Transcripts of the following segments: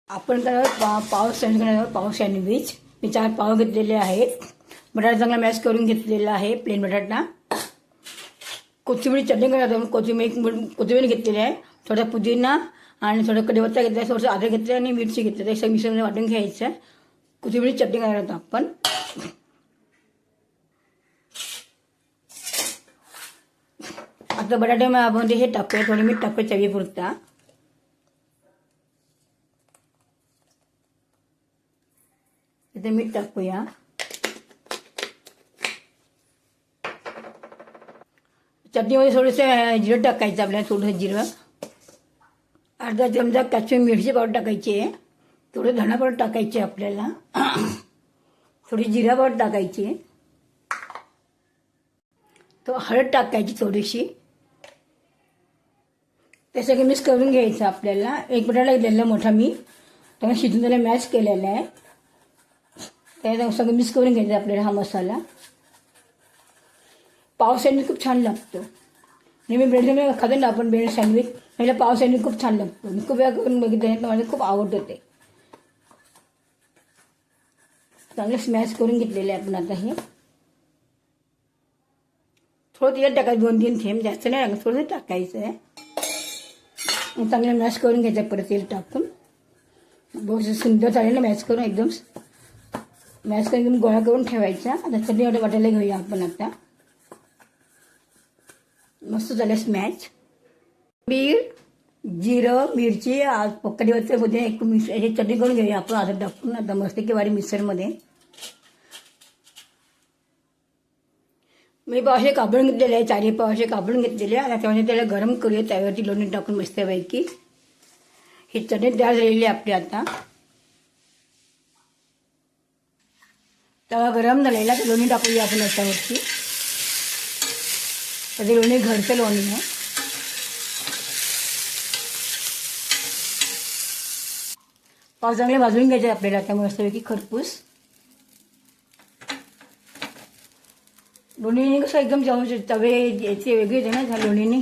आपण तर पाव सँडविच पाव सँडविच मी 4 पाव घेतलेले आहेत. बटाटा चांगला मॅश करून घेतलेला आहे, प्लेन बटाटा. कोथिंबीर चटणी करायचं, कोथिंबीर घेतलेली आहे, थोडा पुदिना आणि थोडं कढीपत्ता घेतला, थोडंसं आलं घेतलं आणि मिरची घेतली. ते सगळं मिक्सरमध्ये वाटून घ्यायचं. कोथिंबीर चटणी करायला आपण. आता बटाट्यामध्ये हे टाकूया, थोडी मीठ टाकूया चवीपुरता. इथे मीठ टाकूया. चटणीमध्ये थोडंसं जिरं टाकायचं आपल्याला, थोडंसं जिरं. अर्धा चमचा काश्मीरी मिरची पावडर टाकायची आहे. थोडं धना पावडर टाकायची आपल्याला. थोडी जिरा पावडर टाकायची. तो हळद टाकायची थोडीशी. ते सगळं मिक्स करून घ्यायचं आपल्याला. एक बटाटा घेतलेला मोठा मी, त्याला शिजून त्याला मॅश केलेला आहे. त्याला सगळं मिक्स करून घ्यायचं आपल्याला हा मसाला. पाव सँडविच खूप छान लागतो. नेहमी ब्रेड सँडविच खातो ना आपण, ब्रेड सँडविच. मला पाव सँडविच खूप छान लागतो. मी खूप वेळा करून बघितलं, तर मला खूप आवडतं ते. चांगलं स्मॅश करून घेतलेलं आहे आपण आता हे. थोडं तेल टाकायचं, 2-3 थेंब, जास्त नाही टाकायचं, थोडंसं टाकायचं आहे. चांगलं मॅश करून घ्यायचं परत तेल टाकून. बहुत सुंदर चालेल ना मॅश करून, एकदम मॅश करून एकदम गोळा करून ठेवायचा. आता चटणी वाटायला घेऊया आपण आता. मस्त झालं स्मॅच. जिरं मिरची कढीपत्त्यामध्ये एक हे चटणी करून घेऊया आपण आता टाकून. आता मस्त की वारी मिक्सरमध्ये मी पावशे कापडून घेतलेले आहे, 4 पावशे कापडून घेतलेले आहे. आता त्यामध्ये त्याला गरम करूया, त्यावरती लोणी टाकून मस्तपैकी. ही चटणी तयार झालेली आहे आपली. आता तवा गरम झालेला, तर लोणी टाकूया आपण याच्यावरती. त्याचे लोणी घरचं लोणी आहे. पाव चांगले भाजून घ्यायचे आपल्याला आता मस्तपैकी खरपूस. लोणीने कसं एकदम जाऊन तवे याचे वेगळेच आहे ना त्या लोणीने.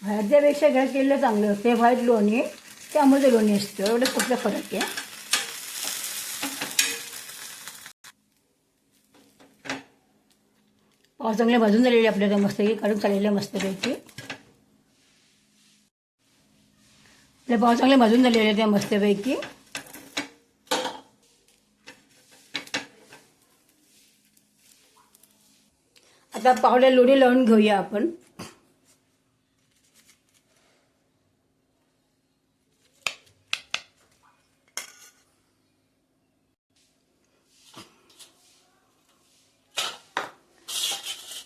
ह्याच्यापेक्षा घरात केलेलं चांगलं असतं. हे व्हाईट लोणी आहे, त्यामध्ये लोणी असतं, एवढं कुठला फरक आहे. पाव चांगले भाजून झालेले आपल्याला मस्तपैकी, काढून चाललेलं मस्तपैकी. आपले पाव चांगले भाजून झालेले त्या मस्तपैकी. आता पावला लोणी लावून घेऊया आपण.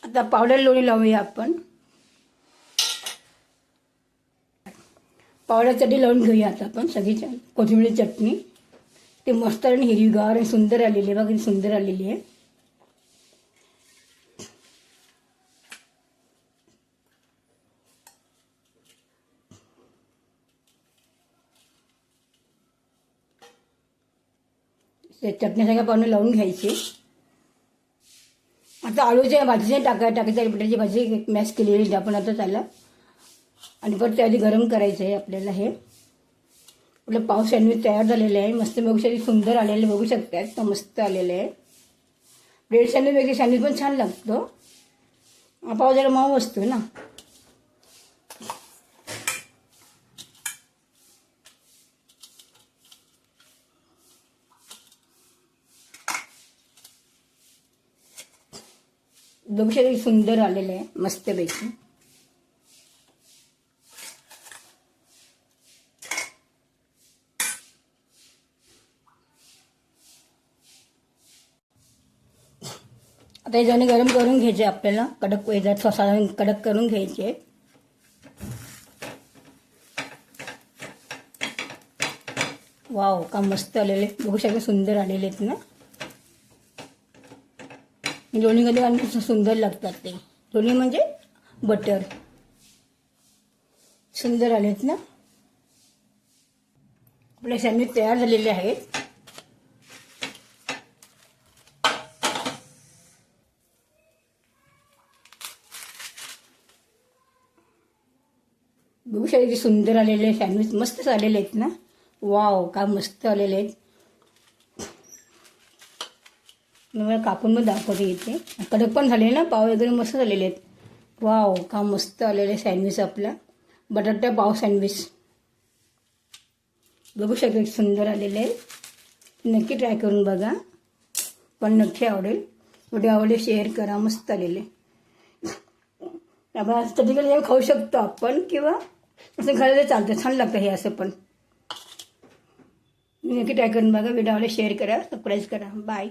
आता पावड्याला लोणी लावूया आपण. पावड्या चटणी लावून घेऊया आता आपण सगळी. कोथिंबीर चटणी ते मस्त आणि हिरवीगार आणि सुंदर आलेली आहे बघा, सुंदर आलेली आहे. चटणी सगळ्या पावडे लावून घ्यायची. आता आळूच्या भाजीने टाकायची बटाट्याची भाजी मॅश केलेली आपण आता त्याला. आणि परत त्याआधी गरम करायचं आहे आपल्याला. हे आपलं पाव सँडविच तयार झालेलं आहे. मस्त बघू शकता, सुंदर आलेलं बघू शकतात, तर मस्त आलेलं आहे. ब्रेड सँडविच वेगळी सँडविच पण छान लागतो. पाव जरा मऊ असतो ना. बघू शकता सुंदर आलेलं आहे मस्तपैकी. आता हे जण गरम करून घ्यायचे आपल्याला, कडक साधारण कडक करून घ्यायचे. वाव, का मस्त आलेले बघू शकता, सुंदर आलेले आहेत ना. लोणीमध्ये आणखी सुंदर लागतात ते. लोणी म्हणजे बटर. सुंदर आलेत ना. आपले सँडविच तयार झालेले आहेत. बघू शकता किती सुंदर आलेले सँडविच, मस्त आलेले आहेत ना. वाव, काय मस्त आलेले आहेत. मी मला कापून पण दाखवते इथे. कडक पण झाले ना, पाव वगैरे मस्त झालेले आहेत. वाव, का मस्त आलेले सँडविच आपला बटाटा पाव सँडविच. बघू शकता किती सुंदर आलेले आहे. नक्की ट्राय करून बघा, पण नक्की आवडेल. व्हिडिओ आवडले शेअर करा. मस्त आलेले. आपण कधी खाऊ शकतो आपण, किंवा असं खायला चालतं, छान लागतं हे असं पण. नक्की ट्राय करून बघा. व्हिडिओ आवडले शेअर करा, सबस्क्राईब करा. बाय.